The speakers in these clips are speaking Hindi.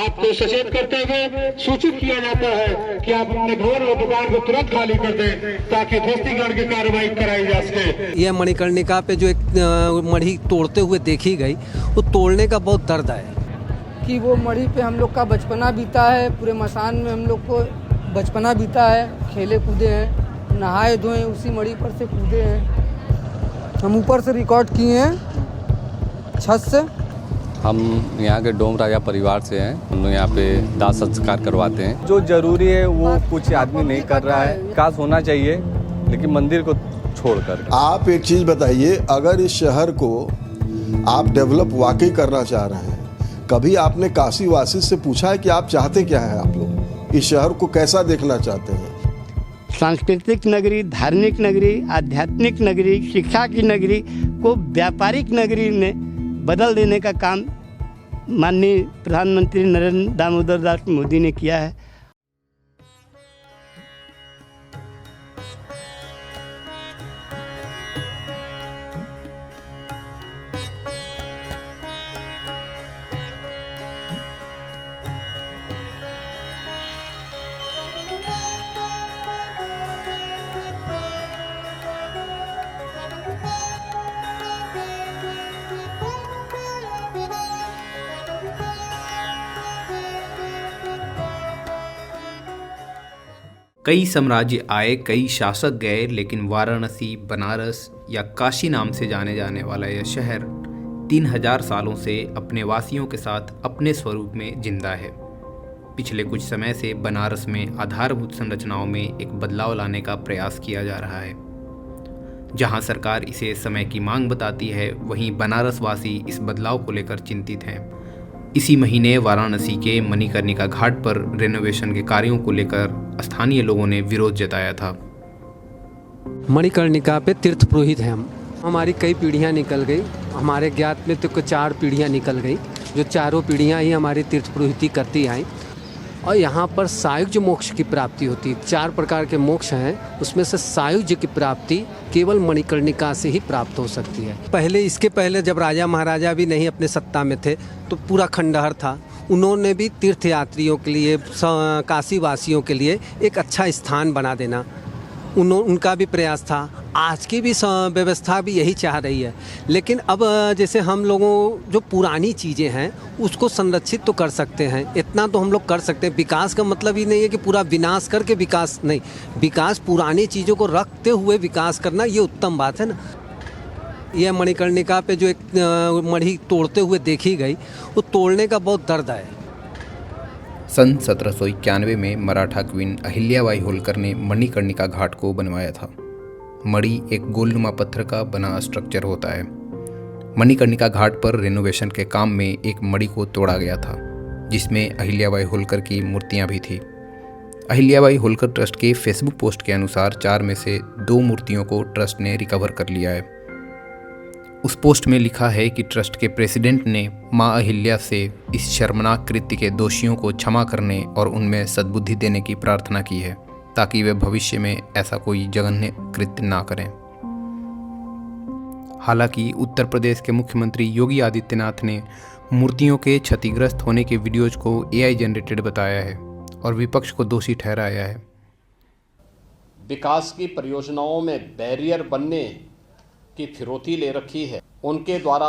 आपको सचेत करते हुए सूचित किया जाता है कि आप अपने घर और दुकान को तुरंत खाली कर दें ताकि ध्वस्तीकरण की कार्रवाई कराई जा सके। यह मणिकर्णिका पे जो एक मणि तोड़ते हुए देखी गई, वो तोड़ने का बहुत दर्द है कि वो मणि पे हम लोग का बचपना बीता है, पूरे मसान में हम लोग को बचपना बीता है, खेले कूदे हैं, नहाए धोए उसी मणि पर से कूदे हैं। हम ऊपर से रिकॉर्ड किए हैं छत से। हम यहाँ के डोम राजा परिवार से हैं। हम लोग यहाँ पे दाह संस्कार करवाते हैं। जो जरूरी है वो कुछ आदमी नहीं कर रहा है, विकास होना चाहिए लेकिन मंदिर को छोड़कर। आप एक चीज़ बताइए, अगर इस शहर को आप डेवलप वाकई करना चाह रहे हैं, कभी आपने काशी वासी से पूछा है कि आप चाहते क्या हैं? आप लोग इस शहर को कैसा देखना चाहते हैं? सांस्कृतिक नगरी, धार्मिक नगरी, आध्यात्मिक नगरी, शिक्षा की नगरी को व्यापारिक नगरी में बदल देने का काम माननीय प्रधानमंत्री नरेंद्र दामोदर दास मोदी ने किया है। कई साम्राज्य आए, कई शासक गए, लेकिन वाराणसी, बनारस या काशी नाम से जाने जाने वाला यह शहर 3000 सालों से अपने वासियों के साथ अपने स्वरूप में जिंदा है। पिछले कुछ समय से बनारस में आधारभूत संरचनाओं में एक बदलाव लाने का प्रयास किया जा रहा है। जहां सरकार इसे समय की मांग बताती है, वहीं बनारस वासी इस बदलाव को लेकर चिंतित हैं। इसी महीने वाराणसी के मणिकर्णिका घाट पर रेनोवेशन के कार्यों को लेकर स्थानीय लोगों ने विरोध जताया था। मणिकर्णिका पे तीर्थ पुरोहित हैं हम। हमारी कई पीढ़ियां निकल गई, हमारे ज्ञात में तो 4 पीढ़ियां निकल गई, जो चारों पीढ़ियां ही हमारी तीर्थ पुरोहिती करती आई। और यहाँ पर सायुज्य मोक्ष की प्राप्ति होती है। 4 प्रकार के मोक्ष हैं, उसमें से सायुज्य की प्राप्ति केवल मणिकर्णिका से ही प्राप्त हो सकती है। इसके पहले जब राजा महाराजा भी नहीं अपने सत्ता में थे तो पूरा खंडहर था। उन्होंने भी तीर्थयात्रियों के लिए, काशी वासियों के लिए एक अच्छा स्थान बना देना उनका भी प्रयास था। आज की भी व्यवस्था भी यही चाह रही है। लेकिन अब जैसे हम लोगों जो पुरानी चीज़ें हैं उसको संरक्षित तो कर सकते हैं, इतना तो हम लोग कर सकते हैं। विकास का मतलब ही नहीं है कि पूरा विनाश करके विकास, नहीं, विकास पुरानी चीज़ों को रखते हुए विकास करना, ये उत्तम बात है ना। यह मणिकर्णिका पे जो एक मणि तोड़ते हुए देखी गई, वो तोड़ने का बहुत दर्द है। सन 1791 में मराठा क्वीन अहिल्याबाई होलकर ने मणिकर्णिका घाट को बनवाया था। मणि एक गोलनुमा पत्थर का बना स्ट्रक्चर होता है। मणिकर्णिका घाट पर रेनोवेशन के काम में एक मणि को तोड़ा गया था, जिसमें अहिल्याबाई होलकर की मूर्तियां भी थी। अहिल्याबाई होलकर ट्रस्ट के फेसबुक पोस्ट के अनुसार 4 में से 2 मूर्तियों को ट्रस्ट ने रिकवर कर लिया है। उस पोस्ट में लिखा है कि ट्रस्ट के प्रेसिडेंट ने मां अहिल्या से इस शर्मनाक कृत्य के दोषियों को क्षमा करने और उनमें सद्बुद्धि देने की प्रार्थना की है, ताकि वे भविष्य में ऐसा कोई जघन्य कृत्य ना करें। हालांकि उत्तर प्रदेश के मुख्यमंत्री योगी आदित्यनाथ ने मूर्तियों के क्षतिग्रस्त होने के वीडियोज को AI जनरेटेड बताया है और विपक्ष को दोषी ठहराया है। विकास की परियोजनाओं में बैरियर बनने की फिरौती ले रखी है। उनके द्वारा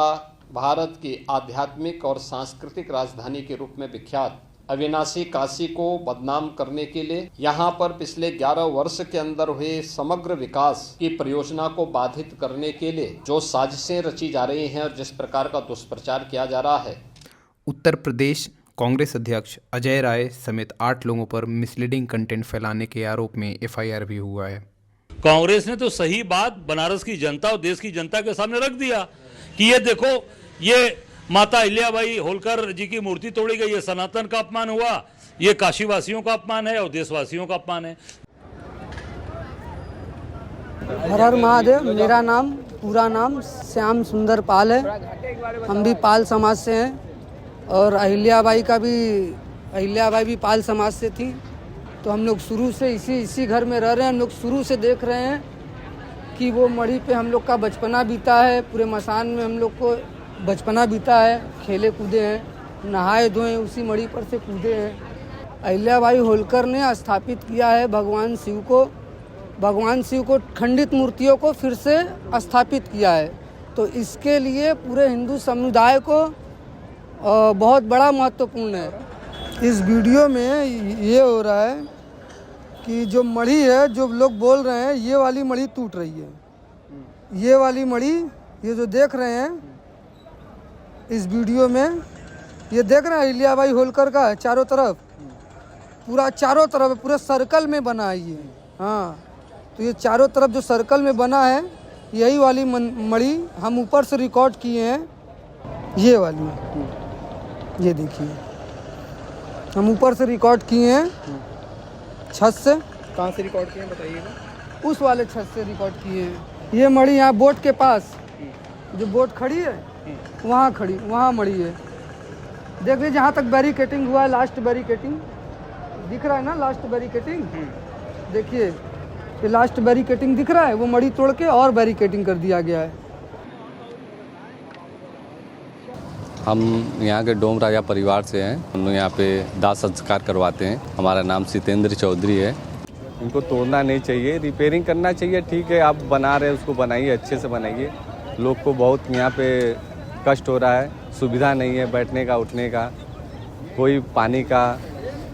भारत की आध्यात्मिक और सांस्कृतिक राजधानी के रूप में विख्यात अविनाशी काशी को बदनाम करने के लिए यहाँ पर पिछले 11 वर्ष के अंदर हुए समग्र विकास की परियोजना को बाधित करने के लिए जो साजिशें रची जा रही हैं और जिस प्रकार का दुष्प्रचार किया जा रहा है। उत्तर प्रदेश कांग्रेस अध्यक्ष अजय राय समेत 8 लोगों पर मिसलीडिंग कंटेंट फैलाने के आरोप में FIR भी हुआ है। कांग्रेस ने तो सही बात बनारस की जनता और देश की जनता के सामने रख दिया कि ये देखो, ये माता अहिल्याबाई होलकर जी की मूर्ति तोड़ी गई, ये सनातन का अपमान हुआ, ये काशीवासियों का अपमान है और देशवासियों का अपमान है। हर हर महादेव। मेरा नाम, पूरा नाम श्याम सुंदर पाल है। हम भी पाल समाज से हैं और अहिल्याबाई भी पाल समाज से थी। तो हम लोग शुरू से इसी घर में रह रहे हैं। हम लोग शुरू से देख रहे हैं कि वो मणि पे हम लोग का बचपना बीता है, पूरे मसान में हम लोग को बचपना बीता है, खेले कूदे हैं, नहाए धोए उसी मणि पर से कूदे हैं। अहिल्याबाई होलकर ने स्थापित किया है भगवान शिव को खंडित मूर्तियों को फिर से स्थापित किया है। तो इसके लिए पूरे हिंदू समुदाय को बहुत बड़ा महत्वपूर्ण है। इस वीडियो में ये हो रहा है कि जो मणि है, जो लोग बोल रहे हैं ये वाली मणि टूट रही है। ये वाली मणि, ये जो देख रहे हैं इस वीडियो में, ये देख रहे हैं अहिल्याबाई होलकर का है चारों तरफ, पूरा चारों तरफ पूरे सर्कल में बना है ये। हाँ, तो ये चारों तरफ जो सर्कल में बना है यही वाली मणि हम ऊपर से रिकॉर्ड किए हैं। ये वाली, ये देखिए हम ऊपर से रिकॉर्ड किए हैं छत से। कहाँ से रिकॉर्ड किए हैं बताइएगा? उस वाले छत से रिकॉर्ड किए हैं। ये मणि यहाँ बोट के पास, जो बोट खड़ी है वहाँ मणि है। देख लीजिए जहाँ तक बैरिकेटिंग हुआ है, लास्ट बैरिकेटिंग दिख रहा है ना, लास्ट बैरिकेटिंग देखिए, ये लास्ट बैरिकेटिंग दिख रहा है, वो मणि तोड़ के और बैरिकेटिंग कर दिया गया है। हम यहाँ के डोम राजा परिवार से हैं। हम लोग यहाँ पे दाह संस्कार करवाते हैं। हमारा नाम सितेंद्र चौधरी है। इनको तोड़ना नहीं चाहिए, रिपेयरिंग करना चाहिए। ठीक है, आप बना रहे हैं उसको बनाइए, अच्छे से बनाइए। लोग को बहुत यहाँ पे कष्ट हो रहा है, सुविधा नहीं है बैठने का, उठने का, कोई पानी का,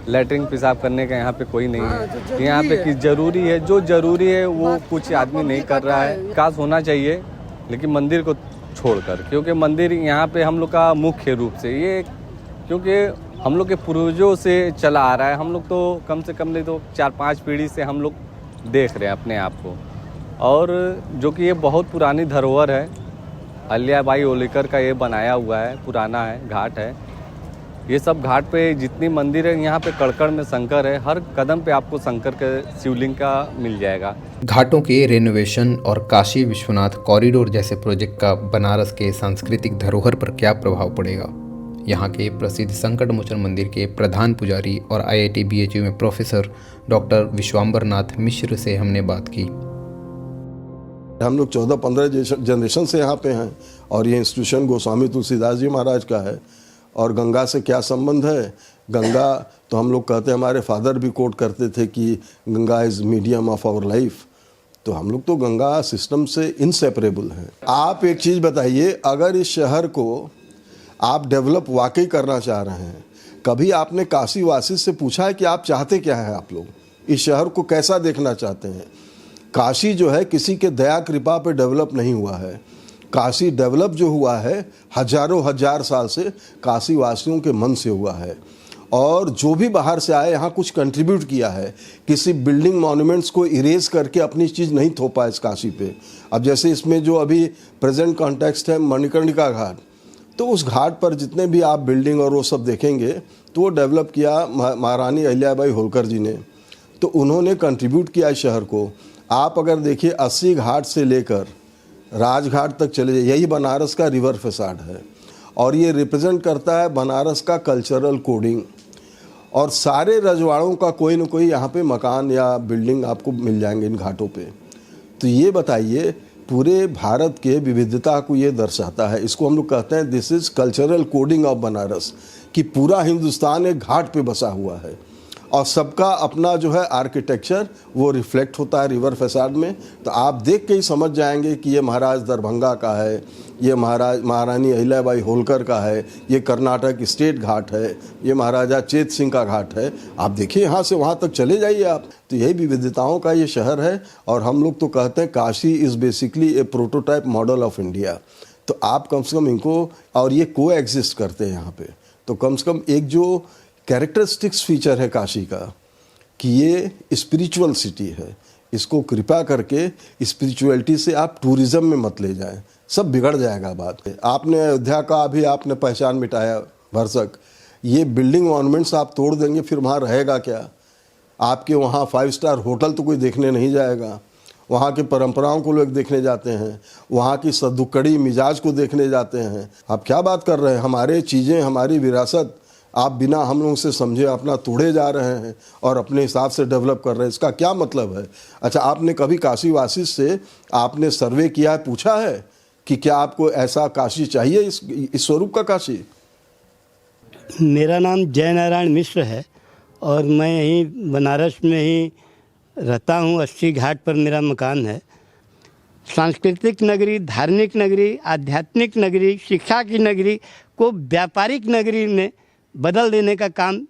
लैट्रिन पेशाब करने का यहाँ पे कोई नहीं है। यहाँ पे कि जरूरी है, जो जरूरी है वो कुछ आदमी नहीं कर रहा है। विकास होना चाहिए लेकिन मंदिर को छोड़कर, क्योंकि मंदिर यहाँ पे हम लोग का मुख्य रूप से ये, क्योंकि हम लोग के पूर्वजों से चला आ रहा है। हम लोग तो कम से कम नहीं तो 4-5 पीढ़ी से हम लोग देख रहे हैं अपने आप को, और जो कि ये बहुत पुरानी धरोहर है। अहिल्याबाई होलकर का ये बनाया हुआ है, पुराना है, घाट है। ये सब घाट पे जितनी मंदिर है, यहाँ पे कड़कड़ में शंकर है। हर कदम पे आपको शंकर के शिवलिंग का मिल जाएगा। घाटों के रेनोवेशन और काशी विश्वनाथ कॉरिडोर जैसे प्रोजेक्ट का बनारस के सांस्कृतिक धरोहर पर क्या प्रभाव पड़ेगा? यहाँ के प्रसिद्ध संकट मोचन मंदिर के प्रधान पुजारी और IIT BHU में प्रोफेसर डॉक्टर विश्वाम्बर नाथ मिश्र से हमने बात की। हम लोग 14-15 जनरेशन से यहाँ पे हैं और ये इंस्टीट्यूशन गोस्वामी तुलसीदास जी महाराज का है। और गंगा से क्या संबंध है? गंगा तो हम लोग कहते हैं, हमारे फादर भी कोट करते थे कि Ganga is medium of our life. तो हम लोग तो गंगा सिस्टम से इनसेपरेबल हैं। आप एक चीज़ बताइए, अगर इस शहर को आप डेवलप वाकई करना चाह रहे हैं, कभी आपने काशी वासी से पूछा है कि आप चाहते क्या है? आप लोग इस शहर को कैसा देखना चाहते हैं? काशी जो है किसी के दया कृपा पे डेवलप नहीं हुआ है। काशी डेवलप जो हुआ है हजारों हजार साल से काशी वासियों के मन से हुआ है। और जो भी बाहर से आए यहाँ कुछ कंट्रीब्यूट किया है, किसी बिल्डिंग मॉन्यूमेंट्स को इरेज करके अपनी चीज़ नहीं थोपा इस काशी पे। अब जैसे इसमें जो अभी प्रेजेंट कॉन्टेक्स्ट है मणिकर्णिका घाट, तो उस घाट पर जितने भी आप बिल्डिंग और वो सब देखेंगे तो वो डेवलप किया महारानी अहिल्याबाई होलकर जी ने। तो उन्होंने कंट्रीब्यूट किया इस शहर को। आप अगर देखिए 80 घाट से लेकर राजघाट तक चले जाइए, यही बनारस का रिवर फसाड है और ये रिप्रेजेंट करता है बनारस का कल्चरल कोडिंग। और सारे रजवाड़ों का कोई न कोई यहाँ पे मकान या बिल्डिंग आपको मिल जाएंगे इन घाटों पे। तो ये बताइए, पूरे भारत के विविधता को ये दर्शाता है। इसको हम लोग कहते हैं this is cultural coding of Banaras, कि पूरा हिंदुस्तान एक घाट पे बसा हुआ है और सबका अपना जो है आर्किटेक्चर वो रिफ्लेक्ट होता है रिवर फसाड में। तो आप देख के ही समझ जाएंगे कि ये महाराज दरभंगा का है, ये महारानी अहिल्याबाई होलकर का है, ये कर्नाटक स्टेट घाट है, ये महाराजा चेत सिंह का घाट है। आप देखिए यहाँ से वहाँ तक चले जाइए आप, तो यही विविधताओं का ये शहर है। और हम लोग तो कहते हैं Kashi is basically A prototype model of India. तो आप कम से कम इनको, और ये को एग्जिस्ट करते हैं यहाँ पे, तो कम से कम एक जो कैरेक्टरिस्टिक्स फीचर है काशी का कि ये स्पिरिचुअल सिटी है, इसको कृपा करके स्पिरिचुअलिटी से आप टूरिज्म में मत ले जाएं, सब बिगड़ जाएगा बात। आपने अयोध्या का भी आपने पहचान मिटाया भरसक, ये बिल्डिंग मॉन्यूमेंट्स आप तोड़ देंगे फिर वहाँ रहेगा क्या? आपके वहाँ 5 स्टार होटल तो कोई देखने नहीं जाएगा, वहाँ की परंपराओं को लोग देखने जाते हैं, वहाँ की सद्दुकड़ी मिजाज को देखने जाते हैं। आप क्या बात कर रहे हैं? हमारे चीज़ें, हमारी विरासत आप बिना हम लोगों से समझे अपना तोड़े जा रहे हैं और अपने हिसाब से डेवलप कर रहे हैं। इसका क्या मतलब है? अच्छा, आपने कभी काशी वासी से आपने सर्वे किया है, पूछा है कि क्या आपको ऐसा काशी चाहिए, इस स्वरूप का काशी? मेरा नाम जय नारायण मिश्र है और मैं यहीं बनारस में ही रहता हूँ। 80 घाट पर मेरा मकान है। सांस्कृतिक नगरी, धार्मिक नगरी, आध्यात्मिक नगरी, शिक्षा की नगरी को व्यापारिक नगरी में बदल देने का काम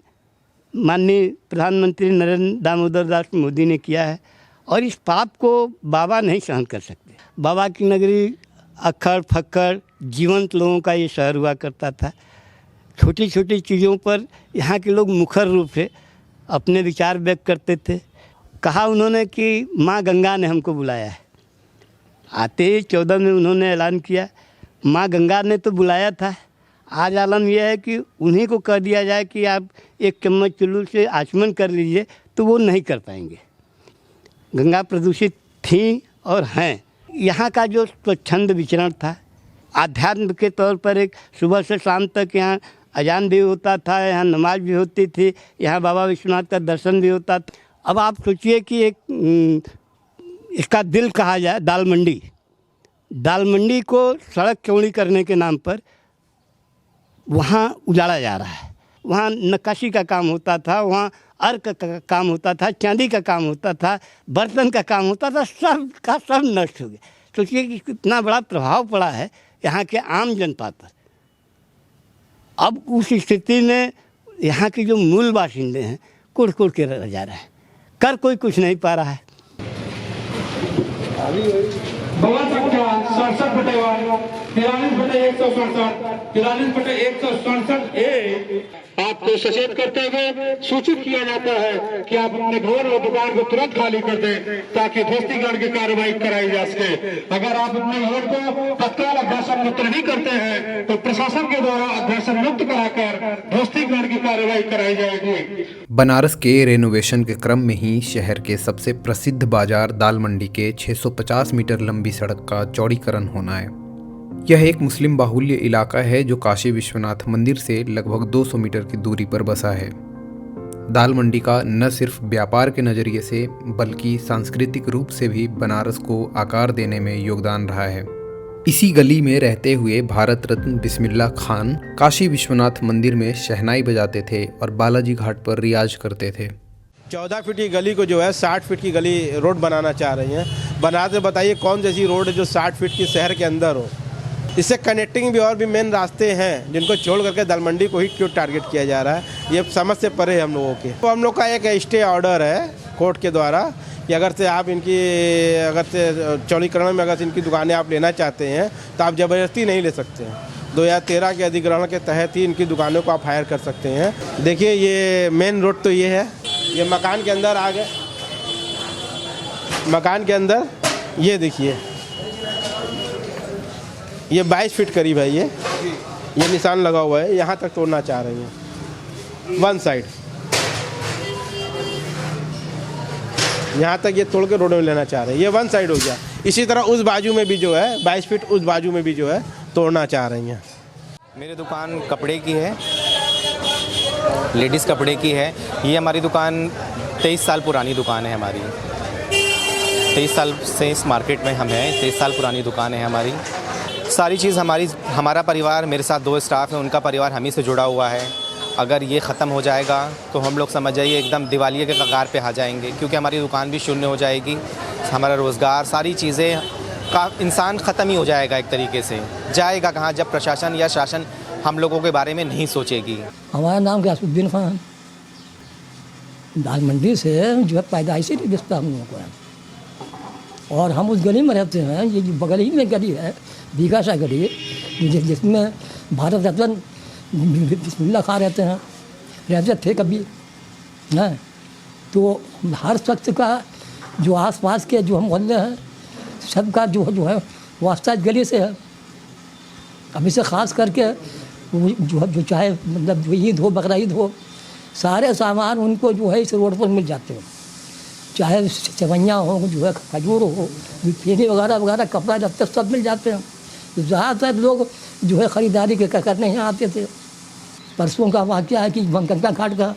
माननीय प्रधानमंत्री नरेंद्र दामोदर दास मोदी ने किया है और इस पाप को बाबा नहीं सहन कर सकते। बाबा की नगरी अक्खड़ फक्खड़ जीवंत लोगों का ये शहर हुआ करता था। छोटी छोटी चीज़ों पर यहाँ के लोग मुखर रूप से अपने विचार व्यक्त करते थे। कहा उन्होंने कि माँ गंगा ने हमको बुलाया है। आते ही 14 में उन्होंने ऐलान किया, माँ गंगा ने तो बुलाया था। आज आलम यह है कि उन्हीं को कह दिया जाए कि आप एक चम्मच चुल्लू से आचमन कर लीजिए तो वो नहीं कर पाएंगे। गंगा प्रदूषित थी और हैं। यहाँ का जो स्वच्छंद विचरण था, आध्यात्म के तौर पर एक सुबह से शाम तक यहाँ अजान भी होता था, यहाँ नमाज भी होती थी, यहाँ बाबा विश्वनाथ का दर्शन भी होता था। अब आप सोचिए कि एक इसका दिल कहा जाए दाल मंडी को सड़क चौड़ी करने के नाम पर वहाँ उजाड़ा जा रहा है। वहाँ नक्काशी का काम होता था, वहाँ अर्क का काम होता था, चांदी का काम होता था, बर्तन का काम होता था, सब का सब नष्ट हो गया। सोचिए कि कितना बड़ा प्रभाव पड़ा है यहाँ के आम जनता पर। अब उस स्थिति में यहाँ के जो मूल बाशिंदे हैं कुड़ के रह जा रहे हैं, कर कोई कुछ नहीं पा रहा है। बड़ा संख्या 67/1, 43/167, 43/167 आपको सचेत करते हुए सूचित किया जाता है कि आप अपने घर और दुकान को तुरंत खाली कर दें ताकि ध्वस्तीकरण की कार्रवाई कराई जा सके। अगर आप अपने घर को तत्काल अध्यासन मुक्त नहीं करते हैं तो प्रशासन के द्वारा अध्यासन मुक्त कराकर ध्वस्तीकरण की कार्रवाई कराई जाएगी। बनारस के रेनोवेशन के क्रम में ही शहर के सबसे प्रसिद्ध बाजार दाल मंडी के 650 मीटर लंबी सड़क का चौड़ीकरण होना है। यह एक मुस्लिम बाहुल्य इलाका है जो काशी विश्वनाथ मंदिर से लगभग 200 मीटर की दूरी पर बसा है। दाल मंडी का न सिर्फ व्यापार के नज़रिए से बल्कि सांस्कृतिक रूप से भी बनारस को आकार देने में योगदान रहा है। इसी गली में रहते हुए भारत रत्न बिस्मिल्लाह खान काशी विश्वनाथ मंदिर में शहनाई बजाते थे और बालाजी घाट पर रियाज करते थे। 14 फीट की गली को जो है 60 फीट की गली रोड बनाना चाह रही हैं। बनाते बताइए कौन जैसी रोड है जो 60 फीट की शहर के अंदर हो। इससे कनेक्टिंग भी और भी मेन रास्ते हैं जिनको छोड़ करके दाल मंडी को ही क्यों टारगेट किया जा रहा है, ये समझ से परे है हम लोगों के। तो हम लोग का एक स्टे ऑर्डर है कोर्ट के द्वारा कि अगर से आप इनकी चौड़ीकरण में अगर से इनकी दुकानें आप लेना चाहते हैं तो आप ज़बरदस्ती नहीं ले सकते हैं। 2013 के अधिग्रहण के तहत ही इनकी दुकानों को आप हायर कर सकते हैं। देखिए ये मेन रोड तो ये है, ये मकान के अंदर आ गए। मकान के अंदर ये देखिए ये 22 फीट करीब है। ये निशान लगा हुआ है, यहाँ तक तोड़ना चाह रही हैं। वन साइड यहाँ तक ये तोड़ के रोड में लेना चाह रहे हैं। ये वन साइड हो गया। इसी तरह उस बाजू में भी जो है 22 फीट उस बाजू में भी जो है तोड़ना चाह रही हैं। मेरी दुकान कपड़े की है, लेडीज़ कपड़े की है। ये हमारी दुकान 23 साल पुरानी दुकान है हमारी। 23 साल से इस मार्केट में हम हैं। 23 साल पुरानी दुकान है हमारी। सारी चीज़ हमारा परिवार, मेरे साथ 2 स्टाफ हैं, उनका परिवार हम ही से जुड़ा हुआ है। अगर ये ख़त्म हो जाएगा तो हम लोग समझ जाइए एकदम दिवालिये के कगार पे आ जाएंगे, क्योंकि हमारी दुकान भी शून्य हो जाएगी। हमारा रोज़गार, सारी चीज़ें का इंसान ख़त्म ही हो जाएगा। एक तरीके से जाएगा कहाँ जब प्रशासन या शासन हम लोगों के बारे में नहीं सोचेगी। हमारा नाम गयासुद्दीन खान, दाल मंडी से जो है पैदाइशी रिश्ता हम लोगों को है और हम उस गली में रहते हैं। ये जो बगल ही में गली है, बीकाशा गली, जिसमें भारत रत्न बिस्मिल्लाह खान रहते थे कभी हैं। तो हर शख्स का जो आसपास के जो हम मोहल्ले हैं सबका जो है वास्ता गली से है। अब इसे ख़ास करके जो चाहे मतलब जो ईद हो, बकरा ईद हो, सारे सामान उनको जो है इस रोड पर मिल जाते हैं। चाहे सेवइयाँ हो, जो है खजूर हो, चीनी वगैरह कपड़ा दफ्तर सब मिल जाते हैं। तो ज़्यादातर लोग जो है ख़रीदारी के करने यहाँ आते थे। परसों का वाक़या है कि गंगा घाट का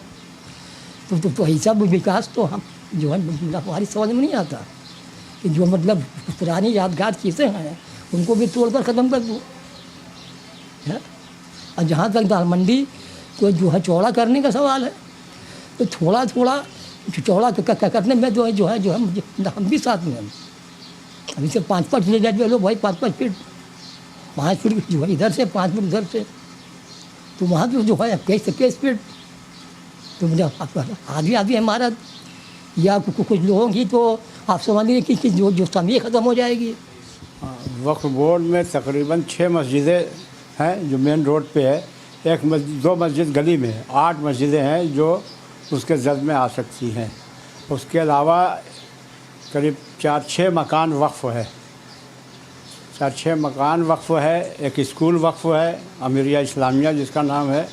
तो ऐसा विकास तो हम जो है हमारी समझ में नहीं आता कि जो मतलब पुरानी यादगार चीज़ें हैं उनको भी तोड़ कर ख़त्म कर दूँ। और जहाँ तक दाल मंडी तो जो है चौड़ा करने का सवाल है। तो थोड़ा थोड़ा चौड़ा करने में जो है मुझे हम भी साथ में हैं। अभी से 5-5 फीट लो भाई, 5-5 फीट, 5 फीट जो है इधर से, 5 फीट उधर से, तो वहाँ तो जो है 21 फीट। तो मुझे आधी इमारत या कुछ लोगों की तो आप समझिए कि जो समय ख़त्म हो जाएगी। वक्फ बोर्ड में तकरीबन 6 मस्जिदें हैं जो मेन रोड पे है। 2 मस्जिद गली में है। 8 मस्जिदें हैं जो उसके जद में आ सकती हैं। उसके अलावा करीब 4-6 मकान वक्फ है। 4-6 मकान वक्फ है। एक स्कूल वक्फ है, अमीरिया इस्लामिया जिसका नाम है,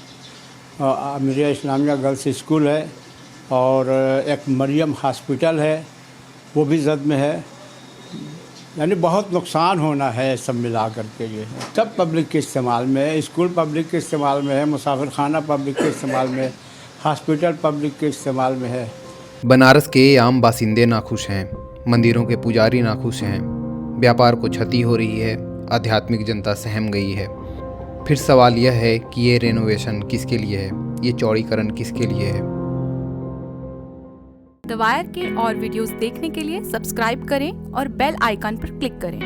अमीरिया इस्लामिया गर्ल्स स्कूल है। और एक मरियम हॉस्पिटल है, वो भी जद में है। यानी बहुत नुकसान होना है सब मिला करके। ये सब पब्लिक के इस्तेमाल में है। स्कूल पब्लिक के इस्तेमाल में है, मुसाफिर खाना पब्लिक के इस्तेमाल में है, हॉस्पिटल पब्लिक के इस्तेमाल में है। बनारस के आम बासिंदे नाखुश हैं, मंदिरों के पुजारी नाखुश हैं, व्यापार को क्षति हो रही है, आध्यात्मिक जनता सहम गई है। फिर सवाल यह है कि ये रेनोवेशन किसके लिए है, ये चौड़ीकरण किसके लिए है। द वायर के और वीडियोस देखने के लिए सब्सक्राइब करें और बेल आइकन पर क्लिक करें।